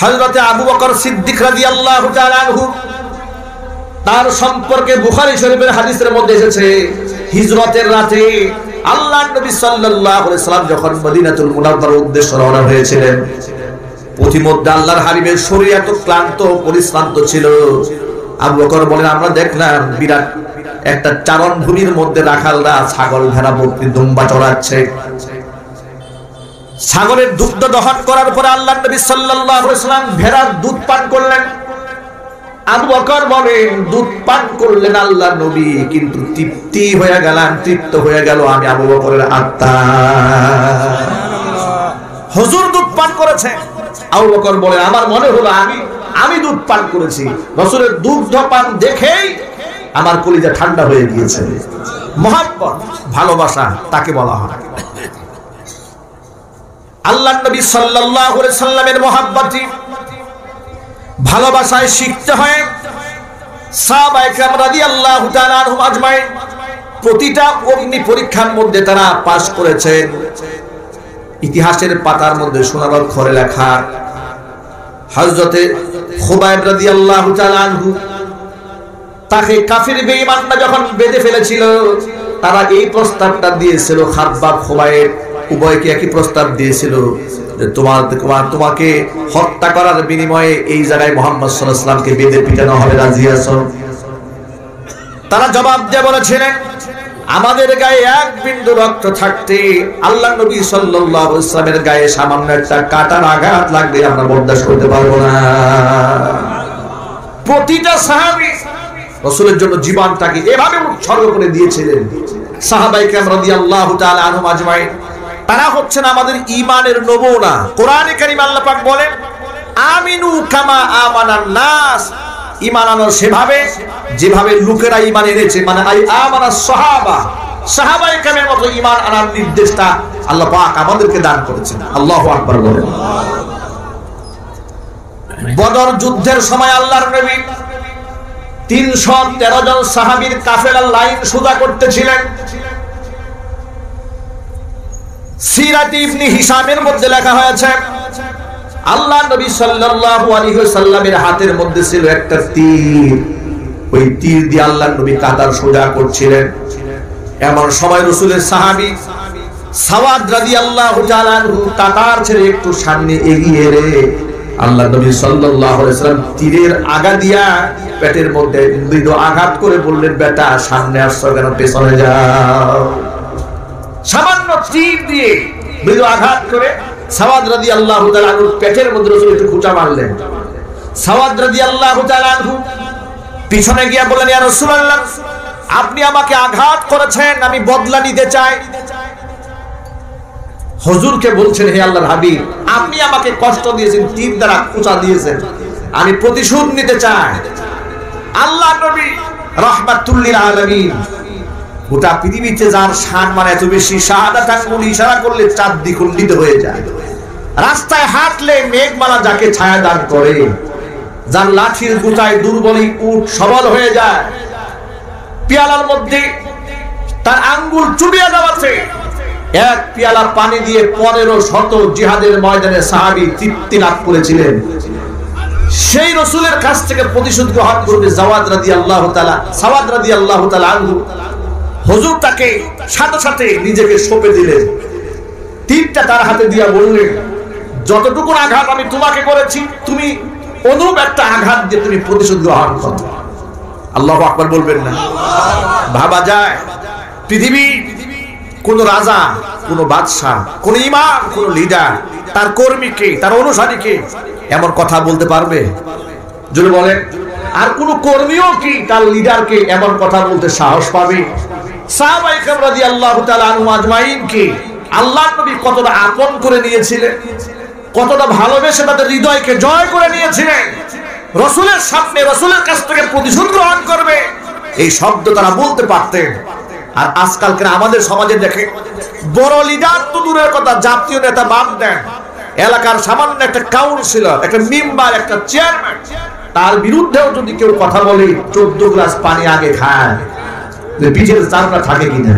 হযরতে আবু বকর সিদ্দিক রাদিয়াল্লাহু তাআলা আনহু, তার সম্পর্কে বুখারী শরীফের হাদিসের মধ্যে এসেছে, হিজরতের রাতে আল্লাহর নবী সাল্লাল্লাহু আলাইহি সাল্লাম যখন মদিনাতুল মুনাওয়ারার উদ্দেশ্যে রওনা হয়েছিলেন, পথিমধ্যে আল্লাহর হাবিবের শরীর এত ক্লান্ত পরিশ্রান্ত ছিল। আবু বকর বলেন, আমরা দেখলাম বিরাট একটা চারণভূমির মধ্যে রাখালরা ছাগল ভেড়া বকরি দুম্বা চড়াচ্ছে। ছাগলের দুগ্ধ দহন করার পরে আল্লাহর নবী সাল্লাল্লাহু আলাইহি সাল্লাম ভেড়ার দুধ পান করলেন। আবু বকর বলেন, দুধ পান করলেন আল্লাহর নবী, কিন্তু তৃপ্তি হয়ে গেলাম, তৃপ্ত হয়ে গেল আমি আবু বকরের আত্মা। হুজুর দুধ পান করেছে। আবু বকর বলে, আমার মনে হলো আমি দুধ পান করেছি। রাসূলের দুগ্ধ পান দেখেই আমার কলিজা ঠান্ডা হয়ে গিয়েছে। মহব্বত, ভালোবাসা তাকে বলা হয়। আল্লাহর নবী সাল্লাল্লাহু আলাইহি সাল্লামের মহব্বত, ভালোবাসায় শিখতে হয়। সাহাবায়ে কেরাম রাদিয়াল্লাহু তাআলা আনহুম আজমাইন প্রতিটা অগ্নি পরীক্ষার মধ্যে তারা পাস করেছেন। ইতিহাসের পাতার মধ্যে সোনার অক্ষরে লেখা, হযরতে খুবাইব রাদিয়াল্লাহু তাআলা আনহু তাকে কাফির বেঈমানরা যখন বেঁধে ফেলেছিল, তারা এই প্রস্তাবটা দিয়েছিল, খাব্বাব খুবাইব উভয়কে একই প্রস্তাব দিয়েছিল যে তোমাকে হত্যা করার বিনিময়ে এই জায়গায় মুহাম্মদ সাল্লাল্লাহু আলাইহি ওয়াসাল্লামকে বেঁধে পিটানো হবে, রাজি আছো? তারা জবাব দিয়ে বলেছিলেন, আমাদের গায়ে এক বিন্দু রক্ত থাকতে আল্লাহর নবী সাল্লাল্লাহু আলাইহি ওয়াসাল্লামের গায়ে সামান্য একটা কাঁটার আঘাত লাগবে আমরা বরদাস্ত করতে পারবো না। প্রতিটা সাহাবী রাসূলের জন্য জীবনটাকে এভাবে উৎসর্গ করে দিয়েছিলেন। সাহাবায়ে কেরাম রাদিয়াল্লাহু তাআলা আনহুম আজমাইন, তারা হচ্ছেন আমাদের ঈমানের নমুনা। কোরআনে কারীম আল্লাহ পাক বলেন, আমিনু কামা আমানান নাস, ঈমান আনো সেভাবে যেভাবে লোকেরা ঈমান এনেছে, মানে আমানাস সাহাবা, সাহাবায়ে কেরামের মতো ঈমান আনার নির্দেশটা আল্লাহ পাক আমাদেরকে দান করেছেন। আল্লাহু আকবার বলেন। বদর যুদ্ধের সময় আল্লাহর নবী 313 জন সাহাবীর কাফেলার লাইন সোজা করতেছিলেন। সিরাত ইবনে হিশামের মধ্যে লেখা হয়েছে, আল্লাহর নবী সাল্লাল্লাহু আলাইহি ওয়াসাল্লামের হাতের মধ্যে ছিল একটা তীর। ওই তীর দিয়ে আল্লাহর নবী কাতার সোজা করছিলেন। এমন সময় রাসূলের সাহাবী সাওয়াদ রাদিয়াল্লাহু তাআলা আনহু কাতার ছেড়ে একটু সামনে এগিয়ে এলে আল্লাহর নবী সাল্লাল্লাহু আলাইহি ওয়াসাল্লাম তীরের আগা দিয়া পেটের মধ্যে মৃদু আঘাত করে বললেন, বেটা সামনে আসছো কেন, পেছনে যাও। সামান্য তীর দিয়ে মৃদু আঘাত করে সাওয়াদ রাদিয়াল্লাহু তাআলা আনহু পেটের মধ্যে রাসূল একটু খোঁচা মারলেন। সাওয়াদ রাদিয়াল্লাহু তাআলা আনহু পিছনে গিয়ে বললেন, ইয়া রাসূলুল্লাহ, আপনি আমাকে আঘাত করেছেন, আমি বদলা নিতে চাই। হুজুরকে বলছেন, হে আল্লাহর হাবিব, আপনি আমাকে কষ্ট দিয়েছেন, তীর দ্বারা খোঁচা দিয়েছেন, আমি প্রতিশোধ নিতে চাই। আল্লাহর নবী রাহমাতুল লিল আলামিন, গোটা পৃথিবীতে যার শান মানে এত বেশি, শাহাদাত আঙ্গুল ইশারা করলে চাঁদ দ্বিখণ্ডিত হয়ে যায়। রাস্তায় হাঁটলে মেঘমালা যাকে ছায়া দান করে, যার লাঠির গুটায় দুর্বলী উট সবল হয়ে যায়, পিয়ালার মধ্যে তার আঙ্গুল চুবিয়ে যাচ্ছে, এক পিয়ালা পানি দিয়ে 1500 জিহাদের ময়দানে সাহাবী তৃপ্তি লাভ করেছিলেন। সেই রাসূলের কাছ থেকে প্রতিশোধ গ্রহণ করবে সাওয়াদ রাদিয়াল্লাহু তাআলা আনহু। হুজুর তাকে সাথে সাথে নিজেকে সঁপে দিলেন, তীরটা তার হাতে দিয়া বললেন, যতটুকু আঘাত আমি তোমাকে করেছি, তুমি অনুরূপ একটা আঘাত দিয়ে তুমি প্রতিশোধ গ্রহণ করো। আল্লাহু আকবার বলবেন না? ভাবা যায় পৃথিবী কোন রাজা, কোন বাদশাহ, কোন ইমাম, কোন লিডার তার কর্মীকে, তার অনুসারীকে এমন কথা বলতে পারবে? যদি বলেন, আর কোন কর্মীও কি তার লিডারকে এমন কথা বলতে সাহস পাবে? সাহাবায়ে কেরাম রাদিয়াল্লাহু তাআলা আনহুম আজমাইনকে আল্লাহর নবী কতটা আপন করে নিয়েছিলেন, কতটা ভালোবেসে তাদের হৃদয়কে জয় করে নিয়েছিলেন। রাসূলের সামনে রাসূলের কাছ থেকে প্রতিশোধ গ্রহণ করবে, এই শব্দ তারা বলতে পারতেন। আর আজকালকে আমাদের সমাজে দেখে, বড় লিডার তো দূরের কথা, জাতীয় নেতা বাদ দেন, এলাকার সামান্য একটা কাউন্সিলর, একটা মেম্বার, একটা চেয়ারম্যান, তার বিরুদ্ধেও যদি কেউ কথা বলে 14 গ্লাস পানি আগে খায়, পিঠের চামড়া থাকে কিনা?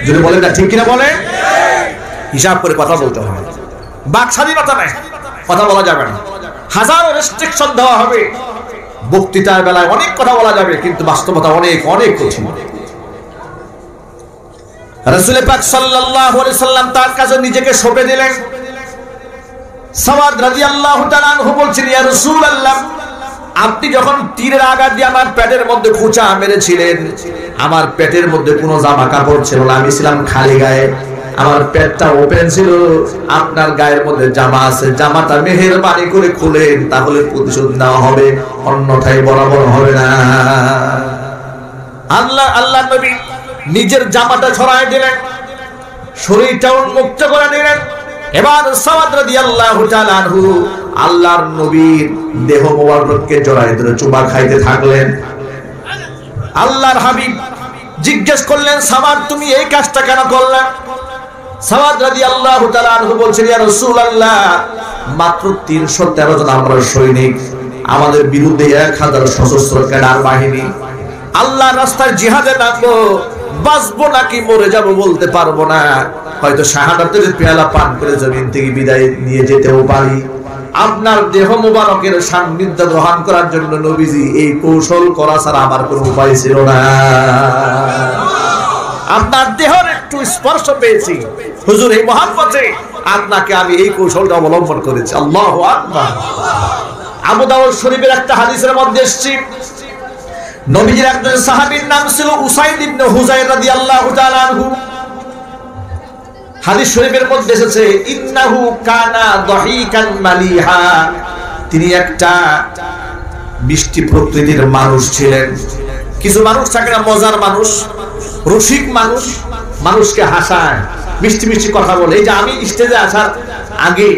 যদি বলে না, ঠিক কিনা বলে? হিসাব করে কথা বলতে হবে। বাক স্বাধীনতা নেই, কথা বলা যাবে না। হাজারো রেস্ট্রিকশন দেওয়া হবে, বক্তৃতার বেলায় অনেক কথা বলা যাবে, কিন্তু বাস্তবতা অনেক অনেক কঠিন। রাসূল পাক সাল্লাল্লাহু আলাইহি সাল্লাম তার কাছে নিজেকে সঁপে দিলেন। সাওয়াদ রাদিয়াল্লাহু তাআলা আনহু বলছেন, ইয়া রাসূলুল্লাহ, আপনি যখন তীরের আঘাত দিয়ে আমার পেটের মধ্যে খোঁচা মেরেছিলেন, আমার পেটের মধ্যে কোনো জামা কাপড় ছিল না, আমি ছিলাম খালি গায়ে, আমার পেটটা ওপেন ছিল, আপনার গায়ের মধ্যে জামা আছে, জামাটা মেহেরবানি করে খুলেন, তাহলে প্রতিশোধ নেওয়া হবে, অন্যথায় বরাবর হবে না। আল্লাহ নবী নিজের জামাটা ছড়ায় দিলেন, শরীরটা উন্মুক্ত করে দিলেন। এবার সাওয়াদ রাদিয়াল্লাহু তাআলা আনহু আল্লাহর নবীর দেহ মোবারককে জড়ায় ধরে চুমা খাইতে থাকলেন। আল্লাহর হাবিব জিজ্ঞেস করলেন, সাওয়াদ, তুমি এই কাজটা কেন করলে? সাওয়াদ রাদিয়াল্লাহু তাআলা আনহু বলছেন, ইয়া রাসূলুল্লাহ, মাত্র 313 জন আমরা সৈনিক, আমাদের বিরুদ্ধে 1000 সশস্ত্র ক্যাডার বাহিনী, আল্লাহর রাস্তায় জিহাদে নামবো, বাঁচবো নাকি মরে যাব বলতে পারবো না, হয়তো শাহাদাতের পেয়ালা পান করে জমিন থেকে বিদায় নিয়ে যেতেও পারি। আপনার দেহ মোবারকের সান্নিধ্য গ্রহণ করার জন্য নবীজি এই কৌশল করা ছাড়া আমার কোনো উপায় ছিল না। আপনার দেহের একটু স্পর্শ পেয়েছি হুজুর, এই মহব্বতে আপনাকে আমি এই কৌশলটা অবলম্বন করেছি। আল্লাহু আকবার। আবু দাউদ শরীফের একটা হাদিসের মধ্যে এসেছে, নবীজির একজন সাহাবীর নাম ছিল উসাইদ ইবনে হুযায়র রাদিয়াল্লাহু তাআলা আনহু। হাদিস শরীফের মধ্যে এসেছে, ইন্নাহু কানা দাহিকান মালিহা, তিনি একটা মিষ্টি প্রকৃতির মানুষ ছিলেন। কিছু মানুষ থাকে না, মজার মানুষ, রসিক মানুষ, মানুষকে হাসায়, মিষ্টি মিষ্টি কথা বলে। এই যে আমি স্টেজে আসার আগে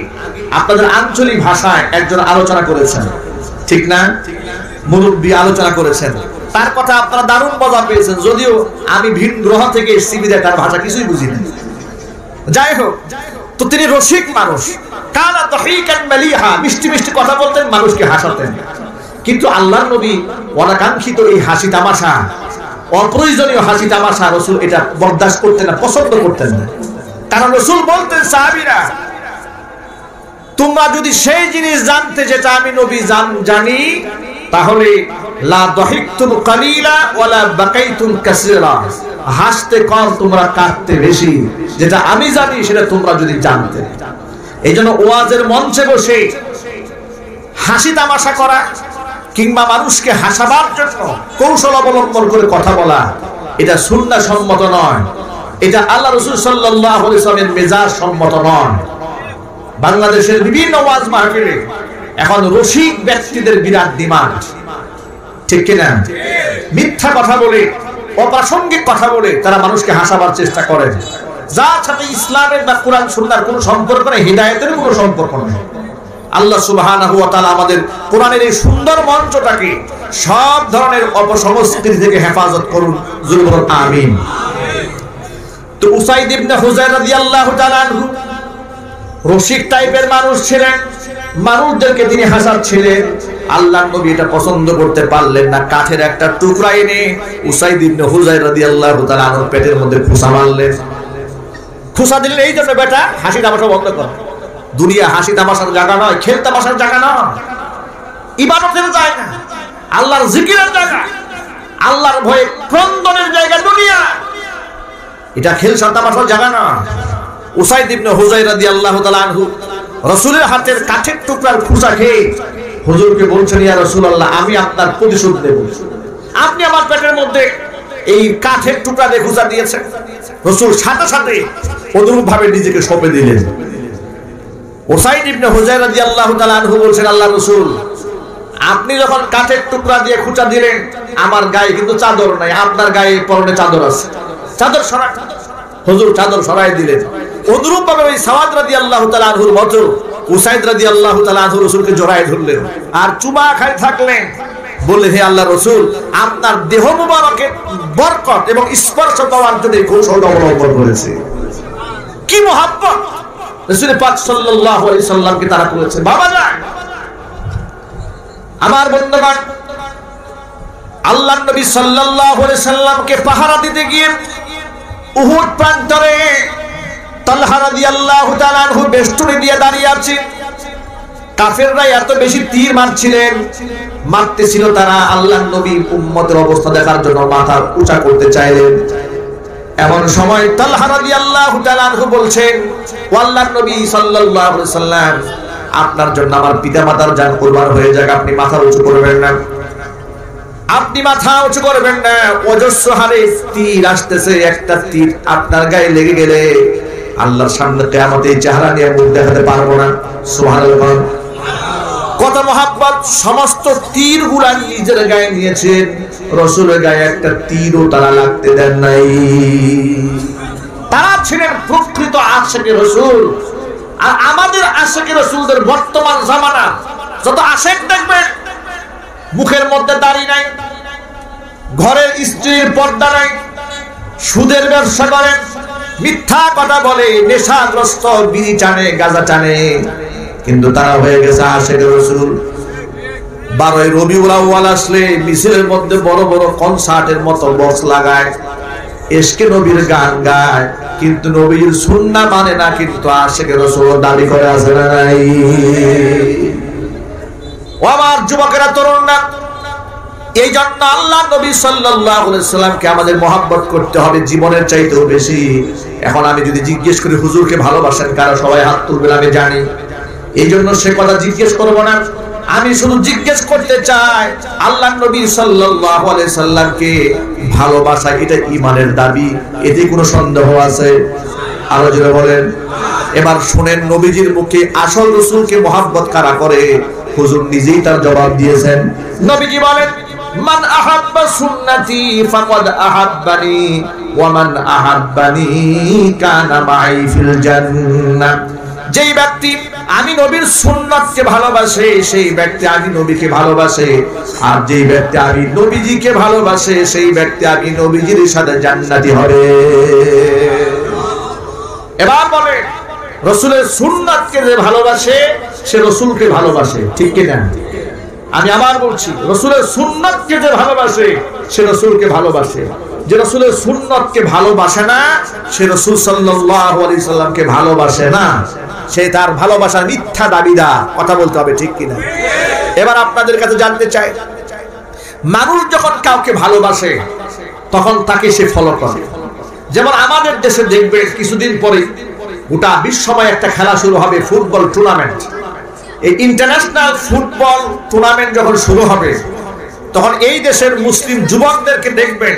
আপনাদের আঞ্চলিক ভাষায় একজন আলোচনা করেছেন, ঠিক না? মুরব্বী আলোচনা করেছেন, তার কথা আপনারা দারুণ মজা পেয়েছেন, যদিও আমি ভিন গ্রহ থেকে এসেছি বিধায় তার ভাষা কিছুই বুঝি না। যাই হোক, তো তিনি রসিক মানুষ, কানা দাহিকান মালিহা, মিষ্টি মিষ্টি কথা বলতেন, মানুষকে হাসাতেন। কিন্তু আল্লাহর নবী অনাকাঙ্ক্ষিত এই হাসি তামাশা, অপ্রয়োজনীয় হাসি তামাশা রাসূল এটা বরদাস্ত করতেন না, পছন্দ করতেন না। কারণ রাসূল বলতেন, সাহাবীরা, তোমরা যদি সেই জিনিস জানতে যেটা আমি নবী জানি, তাহলে লা দাহিকতুম কালিলা ওয়ালা বাকাইতুম কাসীরা, হাসতে কম তোমরা কাঁদতে বেশি, যেটা আমি জানি সেটা তোমরা যদি জানতে। এইজন্য ওয়াজের মঞ্চে বসে হাসি তামাশা করা কিংবা মানুষকে হাসাবার জন্য কৌশল অবলম্বন করে কথা বলা, এটা সুন্নাহ সম্মত নয়, এটা আল্লাহ রাসূল সাল্লাল্লাহু আলাইহি ওয়াসাল্লামের মেজাজ সম্মত নয়। বাংলাদেশের বিভিন্ন ওয়াজ মাহফিলে এখন রসিক ব্যক্তিদের বিরাট ডিমান্ড, ঠিক কিনা? মিথ্যা কথা বলে, অপ্রাসঙ্গিক কথা বলে তারা মানুষকে হাসাবার চেষ্টা করেন, যার সাথে ইসলামের বা কোরআন সুন্নাহর কোনো সম্পর্ক নেই, হিদায়াতের কোনো সম্পর্ক নেই। আল্লাহ সুবহানাহু ওয়া তাআলা আমাদের কোরআনের এই সুন্দর মঞ্চটাকে সব ধরনের অপসংস্কৃতি থেকে হেফাজত করুন, জোরে বলুন আমিন। তো উসাইদ ইবনে হুযায়র রাদিয়াল্লাহু তাআলা আনহু রসিক টাইপের মানুষ ছিলেন, মানুষদেরকে তিনি হাসাচ্ছিলেন। আল্লাহর নবী এটা পছন্দ করতে পারলেন না, কাঠের একটা টুকরা এনে উসাইদ ইবনে হুযায়র রাদিয়াল্লাহু তাআলা আনহুর পেটের মধ্যে খুঁচা মারলেন। খুঁচা দিলেন এই জন্য, বেটা হাসি তামাশা বন্ধ কর, দুনিয়া হাসি তামাশার জায়গা নয়, খেল তামাশার জায়গা নয়, ইবাদতের জায়গা, আল্লাহর জিকিরের জায়গা, আল্লাহর ভয়ে ক্রন্দনের জায়গা দুনিয়া, এটা খেল তামাশার জায়গা নয়। উসাইদ ইবনে হুযায়র রাদিয়াল্লাহু তাআলা আনহু রাসূলের হাতের কাঠের টুকরার খুঁচা খেয়ে হুজুরকে বলছেন, ইয়া রাসূলুল্লাহ, আমি আপনার প্রতিশোধ নেব, আপনি আমার পেটের মধ্যে এই কাঠের টুকরা দিয়ে খুঁচা দিয়েছেন। রাসূল সাথে সাথে অনুরূপ ভাবে নিজেকে সঁপে দিলেন। উসাইদ ইবনে হুযায়র রাদিয়াল্লাহু তাআলা আনহু বলছেন, আল্লাহর রাসূল, আপনি যখন কাঠের টুকরা দিয়ে খুঁচা দিলেন, আমার গায়ে কিন্তু চাদর নাই, আপনার গায়ে পরনে চাদর আছে, চাদর সরাই। হুজুর চাদর সরাই দিলেন। অনুরূপ ভাবে ওই সাওয়াদ রাদিয়াল্লাহু তাআলা আনহুর মতো উসাইদ রাদিয়াল্লাহু তাআলা আনহু রাসূলকে জড়ায় ধরলেন আর চুমা খায় থাকলেন, বলে, হে আল্লাহর রাসূল, আপনার দেহ মুবারকের বরকত এবং স্পর্শ পাওয়ার জন্য এই কৌশল অবলম্বন করেছে। কি মহব্বত রাসূল পাক সাল্লাল্লাহু আলাইহি সাল্লামকে তারা করেছে। বাবা যান, আমার বন্ধুগণ, আল্লাহর নবী সাল্লাল্লাহু আলাইহি সাল্লামকে পাহারা দিতে গিয়ে উহুদ প্রান্তরে তালহা রাদিয়াল্লাহু তাআলা আনহু বেষ্টনী দিয়ে দাঁড়িয়ে আছেন। কাফেররা এত বেশি তীর মারছিলেন, মারতেছিল তারা, আল্লাহর নবী উম্মতের অবস্থা দেখার জন্য মাথা উঁচা করতে চাইলেন। এমন সময় তালহা রাদিয়াল্লাহু তাআলা আনহু বলছেন, ও আল্লাহর নবী সাল্লাল্লাহু আলাইহি সাল্লাম, আপনার জন্য আমার পিতামাতার জান কুরবান হয়ে যাক, আপনি মাথা উঁচু করবেন না, আপনি মাথা উঁচু করবেন না। অজস্র হারে তীর আসতেছে, একটা তীর আপনার গায়ে লেগে গেলে আল্লাহর সামনে কিয়ামতে চেহারা নিয়ে মুখ দেখাতে পারবো না। সুবহানাল্লাহ। কত মহাব্বত, সমস্ত তীরগুলা নিজের গায়ে নিয়েছেন, রাসূলের গায়ে একটা তীরও তারা লাগতে দেন নাই। তারা ছিলেন প্রকৃত আশিকে রাসূল। আর আমাদের আশিকে রাসূলদের বর্তমান জামানা যত আশিক দেখবেন, মুখের মধ্যে দাড়ি নাই, ঘরের স্ত্রীর পর্দা নাই, সুদের ব্যবসা করেন, মিথ্যা কথা বলে, নেশাগ্রস্ত, বিড়ি টানে, গাঁজা টানে, কিন্তু তারা হয়ে গেছে আশিকে রাসূল। 12 রবিউল আউয়াল আসলে মিছিলের মধ্যে বড় বড় কনসার্টের মতো বক্স লাগায়, ইশকে নবীর গান গায়, কিন্তু নবীর সুন্নাহ মানে না, কিন্তু আশিকে রাসূল দাবি করে আছে না নাই? ও আমার যুবকেরা, তরুণরা, এই জন্য আল্লাহ নবী সাল্লাল্লাহু আলাইহি সাল্লামকে আমাদের মহব্বত করতে হবে জীবনের চাইতেও বেশি। এখন আমি যদি জিজ্ঞেস করি হুজুরকে ভালোবাসেন কারা, সবাই হাত তুলবেন, আমি জানি। এই জন্য সে কথা জিজ্ঞেস করবো না, আমি শুধু জিজ্ঞেস করতে চাই আল্লাহ নবী সাল্লাল্লাহু আলাইহি সাল্লামকে ভালোবাসা এটা ঈমানের দাবি, এতে কোনো সন্দেহ আছে? আরো জোরে বলেন। এবার শুনেন নবীজির মুখে আসল রাসূলকে মহব্বত কারা করে, হুজুর নিজেই তার জবাব দিয়েছেন। নবীজি বলেন, মান আহাব্বা সুন্নতি ফাকাদ আহাব্বানি ওয়া মান আহাব্বানি কানা মাই ফিল জান্নাহ। যেই ব্যক্তি আমি নবীর সুন্নাতকে ভালোবাসে, সেই ব্যক্তি আমি নবীকে ভালোবাসে, আর যেই ব্যক্তি আমি নবীজিকে ভালোবাসে, সেই ব্যক্তি আমি নবীজির সাথে জান্নাতি হবে। এবার বলে, রাসূলের সুন্নাতকে যে ভালোবাসে সে রাসূলকে ভালোবাসে, ঠিক কি না? আমি আবার বলছি, রাসূলের সুন্নাতকে যে ভালোবাসে সে রাসূলকে ভালোবাসে। যে রাসূলের সুন্নাতকে ভালোবাসে না, সে রাসূল সাল্লাল্লাহু আলাইহি সাল্লামকে ভালোবাসে না, সে তার ভালোবাসার মিথ্যা দাবিদার। কথা বলতে হবে, ঠিক কি না? এবার আপনাদের কাছে জানতে চাই, মানুষ যখন কাউকে ভালোবাসে তখন তাকে সে ফলো করে। যেমন আমাদের দেশে দেখবেন কিছুদিন পরে গোটা বিশ্বময় একটা খেলা শুরু হবে, ফুটবল টুর্নামেন্ট। এই ইন্টারন্যাশনাল ফুটবল টুর্নামেন্ট যখন শুরু হবে, তখন এই দেশের মুসলিম যুবকদেরকে দেখবেন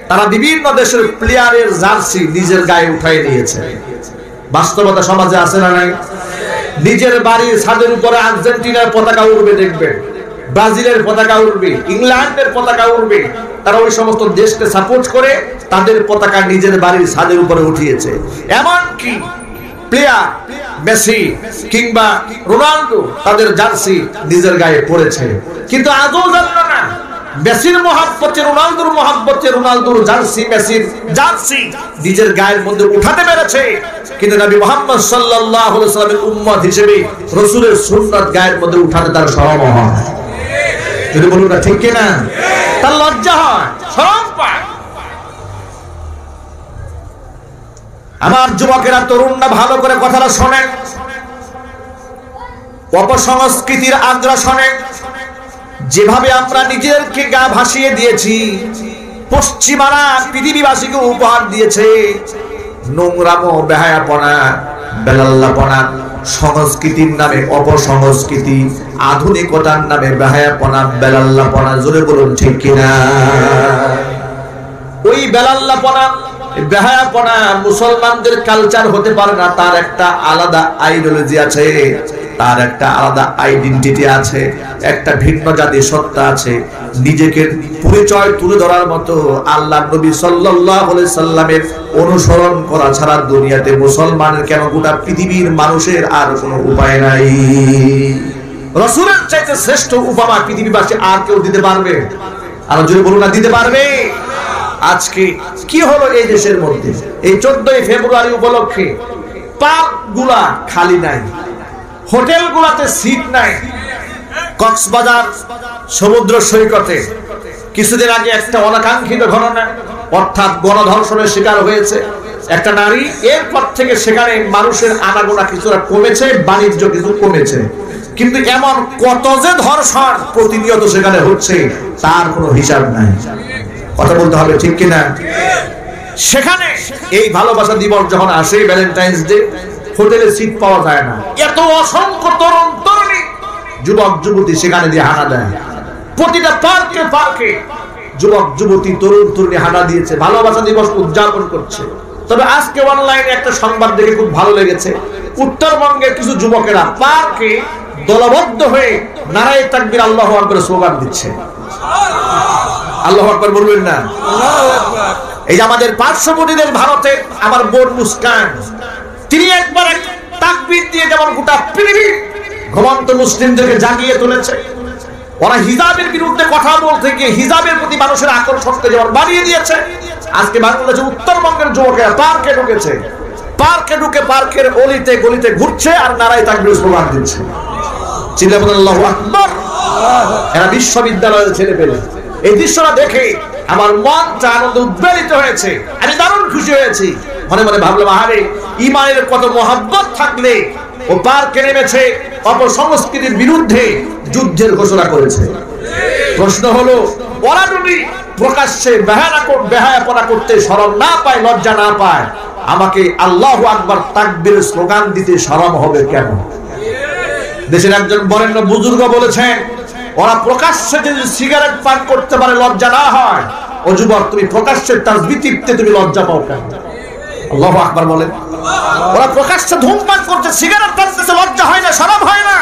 তারা বিভিন্ন দেশের প্লেয়ারের জার্সি নিজের গায়ে উঠাই নিয়েছে। বাস্তবতা সমাজে আছে না নাই? নিজের বাড়ির ছাদের উপরে আর্জেন্টিনার পতাকা উড়বে দেখবেন, ব্রাজিলের পতাকা উড়বে, ইংল্যান্ডের পতাকা উড়বে। তারা ওই সমস্ত দেশকে সাপোর্ট করে তাদের পতাকা নিজের বাড়ির ছাদের উপরে উঠিয়েছে। এমনকি প্লেয়ার মেসি কিংবা রোনাল্ডো তাদের জার্সি নিজের গায়ে পড়েছে, কিন্তু আদৌ জানলো না মেসির মহব্বতে, রোনালদোর মহব্বতে রোনালদোর জার্সি, মেসির জার্সি নিজের গায়ের মধ্যে উঠাতে পেরেছে। কিন্তু নবী মুহাম্মদ সাল্লাল্লাহু আলাইহি ওয়াসাল্লামের উম্মত হিসেবে রাসূলের সুন্নাত গায়ের মধ্যে উঠাতে তার শরম হয়। যদি বলুন না, ঠিক কি না? তার লজ্জা হয়, শরম পায়। আমার যুবকেরা, তরুণরা, ভালো করে কথাটা শোনেন। অপসংস্কৃতির আগ্রাসনে যেভাবে আমরা নিজেদেরকে গা ভাসিয়ে দিয়েছি, পশ্চিমারা পৃথিবীবাসীকে উপহার দিয়েছে নোংরামো, বেহায়াপনা, বেলাল্লাপনা, সংস্কৃতির নামে অপসংস্কৃতি, আধুনিকতার নামে বেহায়াপনা, বেলাল্লাপনা। জোরে বলুন, ঠিক কিনা? ওই বেলাল্লাপনা, বেহায়াপনা মুসলমানদের কালচার হতে পারে না। তার একটা আলাদা আইডিওলজি আছে, তার একটা আলাদা আইডেন্টিটি আছে, একটা ভিন্ন জাতির সত্তা আছে। নিজেকে পরিচয় তুলে ধরার মতো আল্লাহ নবী সাল্লাল্লাহু আলাইহি সাল্লামের অনুসরণ করা ছাড়া দুনিয়াতে মুসলমানের কেন গোটা পৃথিবীর মানুষের আর কোনো উপায় নাই। রাসূলের চাইতে শ্রেষ্ঠ উপমা পৃথিবীবাসী আর কেউ দিতে পারবে? আর যদি বলুন না, দিতে পারবে? আজকে কি হলো এই দেশের মধ্যে? এই 14 ফেব্রুয়ারি উপলক্ষে পার্কগুলা খালি নাই, হোটেলগুলাতে সিট নাই। কক্সবাজার সমুদ্র সৈকতে কিছুদিন আগে একটা অনাকাঙ্ক্ষিত ঘটনা, অর্থাৎ গণধর্ষণের শিকার হয়েছে একটা নারী। এরপর থেকে সেখানে মানুষের আনাগোনা কিছুটা কমেছে, বাণিজ্য কিছু কমেছে। কিন্তু এমন কত যে ধর্ষণ প্রতিনিয়ত সেখানে হচ্ছে তার কোনো হিসাব নাই। কথা বলতে হবে, ঠিক কিনা? সেখানে এই ভালোবাসা দিবস যখন আসে, ভ্যালেন্টাইন্স ডে, হোটেলে সিট পাওয়া যায় না, এত অসংখ্য তরুণ তরুণী যুবক যুবতী সেখানে দিয়ে হানা দেয়। প্রতিটা পার্কে পার্কে যুবক যুবতী তরুণ তরুণী হানা দিয়েছে, ভালোবাসা দিবস উদযাপন করছে। তবে আজকে অনলাইনে একটা সংবাদ দেখে খুব ভালো লেগেছে, উত্তরবঙ্গের কিছু যুবকেরা পার্কে দলবদ্ধ হয়ে নারায়ে তাকবীর আল্লাহু আকবার স্লোগান দিচ্ছে। আল্লাহু আকবার বলবেন না? এই যে আমাদের পার্শ্ববর্তীদের ভারতে আমার বোন মুস্কান, তিনি একবার তাকবীর দিয়ে যেমন গোটা পৃথিবী ঘুমন্ত মুসলিমদেরকে জাগিয়ে তুলেছে, ওরা হিজাবের বিরুদ্ধে কথা বলতে গিয়ে হিজাবের প্রতি মানুষের আকর্ষণকে যেমন বাড়িয়ে দিয়েছে, আজকে বাংলাদেশে উত্তরবঙ্গের যুবকেরা পার্কে ঢুকেছে, পার্কে ঢুকে পার্কের অলিতে গলিতে ঘুরছে আর নারায়ে তাকবীর স্লোগান দিচ্ছে। চিল্লায়ে বলেন আল্লাহু আকবার। এরা বিশ্ববিদ্যালয়ের ছেলে পেলে। এই দৃশ্যটা দেখে আমার মনটা আনন্দে উদ্বেলিত হয়েছে, আমি দারুণ খুশি হয়েছি। মনে মনে ভাবলাম, আরে ঈমানের কত মহব্বত থাকলে ও পার্কে নেমেছে, অপসংস্কৃতির বিরুদ্ধে যুদ্ধের ঘোষণা করেছে। প্রশ্ন হলো, ওরা যদি প্রকাশ্যে বেহায়াপনা করতে শরম না পায়, লজ্জা না পায়, আমাকে আল্লাহু আকবার তাকবীর স্লোগান দিতে শরম হবে কেন? দেশের একজন বরেণ্য বুজুর্গ বলেছেন, ওরা প্রকাশ্যে যদি সিগারেট পান করতে পারে লজ্জা না হয়, ও যুবক তুমি প্রকাশ্যে তাসবিহ টিপতে তুমি লজ্জা পাও কেন? আল্লাহু আকবার বলেন। ওরা প্রকাশ্যে ধূমপান করতে, সিগারেট টানতেছে, লজ্জা হয় না, শরম হয় না,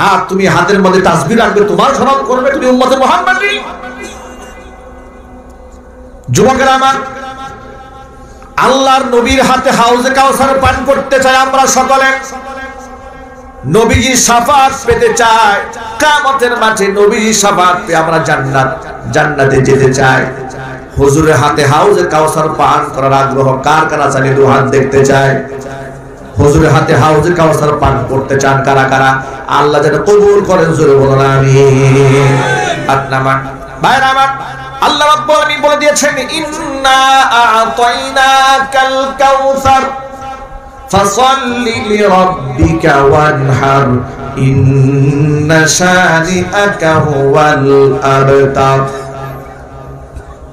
আর তুমি হাতের মধ্যে তাসবিহ রাখবে, তোমার শরম করবে? তুমি উম্মতে মুহাম্মাদী। যুবকেরা আমার, আল্লাহর নবীর হাতে হাউজে কাউসার পান করতে চাই আমরা সকলে, নবীজির শাফাআত পেতে চাই, কিয়ামতের মাঠে নবীজির শাফাআত পেয়ে আমরা জান্নাতে যেতে চাই। হুজুরের হাতে হাউজে কাউসার পান করার আগ্রহ কার কার আছে? দু হাত দেখতে চাই। হুজুরের হাতে হাউজে কাউসার পান করতে চান কারা কারা? আল্লাহ যেন কবুল করেন, জোরে বলুন আমিন। আপনারা ভাইরা আমার, আল্লাহ রাব্বুল আলামিন বলে দিয়েছেন, ইন্না আ'তাইনাকাল কাউসার ফাসাল্লি লিরাব্বিকা ওয়ানহার ইন্না শানিআকা হুয়াল আবতার।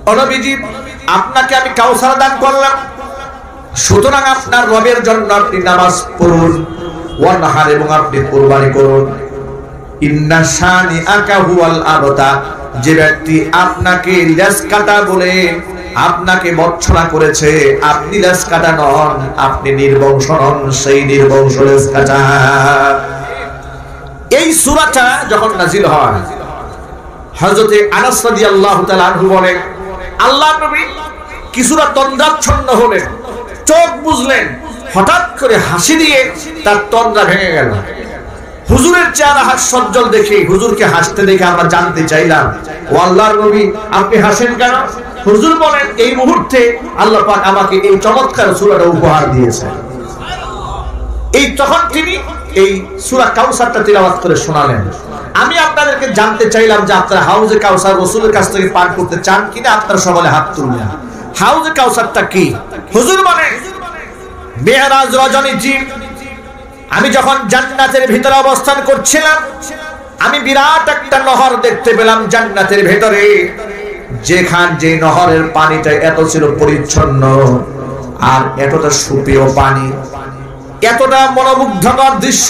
ও নবীজি, আপনাকে আমি কাউসার দান করলাম, সুতরাং আপনার রবের জন্য আপনি নামাজ পড়ুন, ওয়ানহার, এবং আপনি কুরবানি করুন। ইন্না শানিআকা হুয়াল আবতার, যে ব্যক্তি আপনাকে লেজ কাটা বলে আপনাকে বর্জনা করেছে, আপনি লেজ কাটা নন, আপনি নির্বংশ নন, সেই নির্বংশ লেজ কাটা। এই সূরাটা যখন নাজিল হয়, হযরতে আনাস রাদিয়াল্লাহু তাআলা আনহু বলেন, আল্লাহর নবী কিছুটা তন্দ্রাচ্ছন্ন হলেন, চোখ বুজলেন, হঠাৎ করে হাসি দিয়ে তার তন্দ্রা ভেঙে গেল। হুজুরের চেহারা হাস্যোজ্জ্বল দেখে, হুজুরকে হাসতে দেখে আমরা জানতে চাইলাম, ও আল্লাহর নবী আপনি হাসেন কেন? হুজুর বলেন, এই মুহূর্তে আল্লাহ পাক আমাকে এই চমৎকার সূরাটা উপহার দিয়েছেন। এই তখন তিনি এই সূরা কাউসারটা তিলাওয়াত করে শোনালেন। আমি আপনাদেরকে জানতে চাইলাম যে আপনারা হাউজে কাউসার রাসূলের কাছ থেকে পান করতে চান কিনা? আপনারা সকলে হাত তুললেন। হাউজে কাউসারটা কি? হুজুর বলেন, মেরাজ রজনী জিম, আমি যখন জান্নাতের ভিতরে অবস্থান করছিলাম, আমি বিরাট একটা নহর দেখতে পেলাম জান্নাতের ভিতরে, যে নহরের পানিটা এত ছিল পরিচ্ছন্ন, আর এতটা সুপেয় পানি, এতটা মনোমুগ্ধকর দৃশ্য,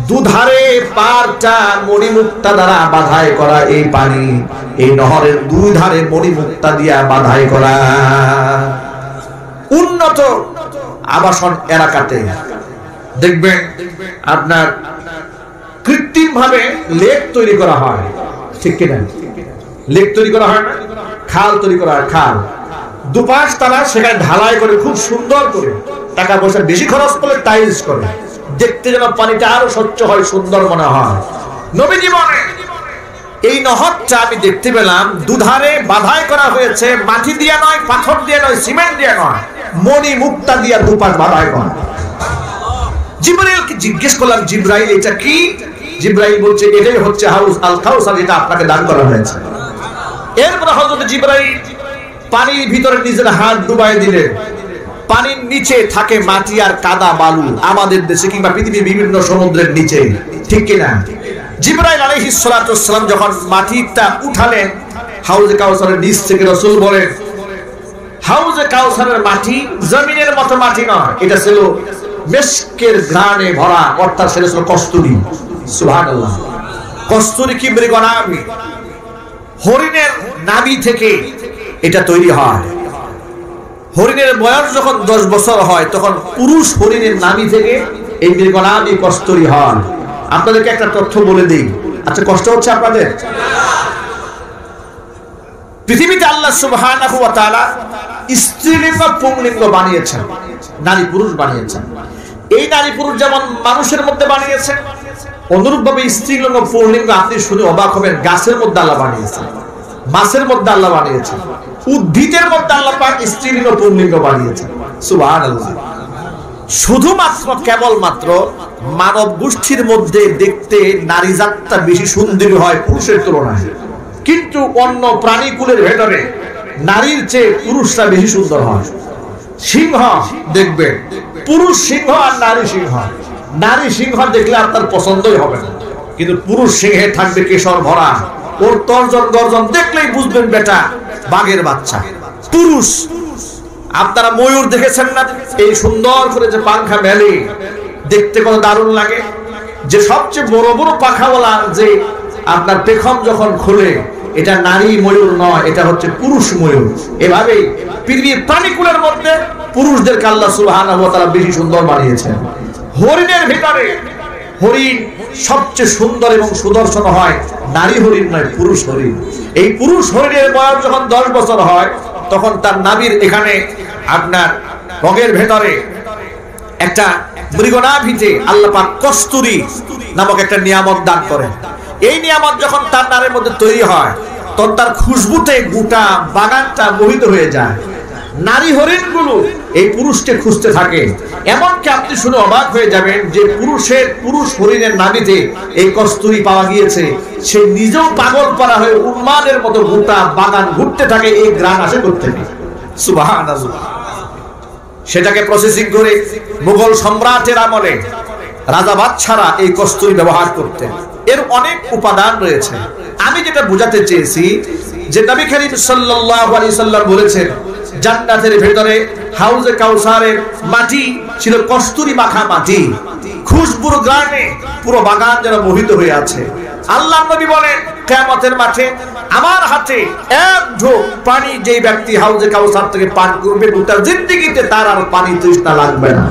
দুধারে পারটা মণিমুক্তা দ্বারা বাধাই করা এই পানি, এই নহরের দুই ধারে মণিমুক্তা দিয়া বাধাই করা। উন্নত আবাসন এলাকাতে দেখবেন আপনার কৃত্রিম ভাবে লেক তৈরি করা হয়, ঠিক কিনা? লেক তৈরি করা হয় না, খাল তৈরি করা হয়, খাল দুপাশ তারা সেখানে ঢালাই করে খুব সুন্দর করে, টাকা পয়সা বেশি খরচ করে টাইলস করে, দেখতে যেন পানিটা আরো স্বচ্ছ হয়, সুন্দর মনে হয়। নবীজি বলেন, এই নহরটা আমি দেখতে পেলাম দুধারে বাধাই করা হয়েছে, মাটি দিয়ে নয়, পাথর দিয়ে নয়, সিমেন্ট দিয়ে নয়, মণি মুক্তা দিয়ে দুপাশ বাধাই করা। জিবরাইলকে জিজ্ঞেস করলাম, জিবরাইল এটা কি? জিবরাইল বলছে, এটাই হচ্ছে হাউজ আল কাউসার, যেটা আপনাকে দান করা হয়েছে। এরপর হযরত জিবরাইল পানির ভিতরে নিজের হাত ডুবাই দিলেন, পানির নিচে থাকে মাটি আর কাদা বালু, আমাদের দেশে কিংবা পৃথিবীর বিভিন্ন সমুদ্রের নিচে, ঠিক কিনা? জিবরাইল আলাইহিস সালাতু ওয়াস সালাম যখন মাটিটা উঠালেন হাউজে কাউসারের নিচ থেকে, রাসূল বলেন হাউজে কাউসারের মাটি জমিনের মতো মাটি নয়, এটা ছিল মিশকের ঘ্রাণে ভরা, অর্থাৎ সেটা ছিল কস্তুরী। সুবহানাল্লাহ। কস্তুরী কি মৃগনাভি, হরিণের নাভি থেকে এটা তৈরি হয়। হরিণের বয়স যখন 10 বছর হয় তখন পুরুষ হরিণের নাভি থেকে এই মৃগনাভি কস্তুরী হয়। আপনাদেরকে একটা তথ্য বলে দিই, আচ্ছা কষ্ট হচ্ছে আপনাদের? পৃথিবীতে আল্লাহ সুবহানাহু ওয়া তাআলা স্ত্রীলিঙ্গ পুংলিঙ্গ বানিয়েছেন, নারী পুরুষ বানিয়েছেন। এই নারী পুরুষ যেমন মানুষের মধ্যে বানিয়েছেন, অনুরূপভাবে স্ত্রীলিঙ্গ পুংলিঙ্গ আপনি শুনে অবাক হবেন, গাছের মধ্যে আল্লাহ বানিয়েছেন, মাছের মধ্যে আল্লাহ বানিয়েছেন, উদ্ভিদের মধ্যে আল্লাহ পাক স্ত্রীলিঙ্গ পুংলিঙ্গ বানিয়েছেন। সুবহানাল্লাহ। শুধুমাত্র কেবলমাত্র মানব গোষ্ঠীর মধ্যে দেখতে নারী জাতটা বেশি সুন্দরী হয় পুরুষের তুলনায়, কিন্তু অন্য প্রাণীকুলের ভেতরে নারীর চেয়ে পুরুষরা বেশি সুন্দর হয়। সিংহ দেখবেন, পুরুষ সিংহ আর নারী সিংহ, নারী সিংহ দেখলে আপনার পছন্দই হবে না, কিন্তু পুরুষ সিংহে থাকবে কেশর ভরা, ওর তর্জন গর্জন দেখলেই বুঝবেন বেটা বাঘের বাচ্চা পুরুষ। আপনারা ময়ূর দেখেছেন না, এই সুন্দর করে যে পাখা মেলে, দেখতে কত দারুণ লাগে। যে সবচেয়ে বড় বড় পাখাওয়ালা যে আপনার পেখম যখন খুলে, এটা নারী ময়ূর নয়, এটা হচ্ছে পুরুষ ময়ূর। এভাবে পৃথিবীর প্রাণীকুলের মধ্যে পুরুষদেরকে আল্লাহ সুবহানাহু ওয়া তাআলা বেশি সুন্দর বানিয়েছেন। হরিণের ভিতরে হরিণ সবচেয়ে সুন্দর এবং সুদর্শন হয় নারী হরিণ নয়, পুরুষ হরিণ। এই পুরুষ হরিণের বয়স যখন 10 বছর হয় তখন তার নাভির এখানে আপনার রগের ভেতরে একটা মৃগনাভিতে আল্লাহ পাক কস্তুরী নামক একটা নিয়ামত দান করেন। এই নিয়ামত যখন তার নারের মধ্যে তৈরি হয় তখন তার খুশবুতে গোটা বাগানটা মোহিত হয়ে যায়। নারী হরিণগুলো এই পুরুষকে খুঁজতে থাকে, এমনকি আপনি শুনে অবাক হয়ে যাবেন যে পুরুষ হরিণের নাভিতে এই কস্তুরী পাওয়া গিয়েছে, সে নিজেও পাগল পারা হয়ে উন্মাদের মতো গোটা বাগান ঘুরতে থাকে এই গ্রাম আসে করতে। সুবহানাল্লাহ। সেটাকে প্রসেসিং করে মুঘল সম্রাটের আমলে রাজা বাদশারা এই কস্তুরী ব্যবহার করতেন। এর অনেক উপাদান রয়েছে। আমি যেটা বোঝাতে চেয়েছি যে নবী করিম সাল্লাল্লাহু আলাইহি সাল্লাম বলেছেন জান্নাতের ভেতরে হাউজে কাউসারের মাটি ছিল কস্তুরী মাখা মাটি, খুশবুর গানে পুরো বাগান যেন মোহিত হয়ে আছে। আল্লাহর নবী বলেন কিয়ামতের মাঠে আমার হাতে এক ঢোক পানি যেই ব্যক্তি হাউজে কাউসার থেকে পান করবে গোটা জিন্দেগিতে তার আর পানি তৃষ্ণা লাগবে না।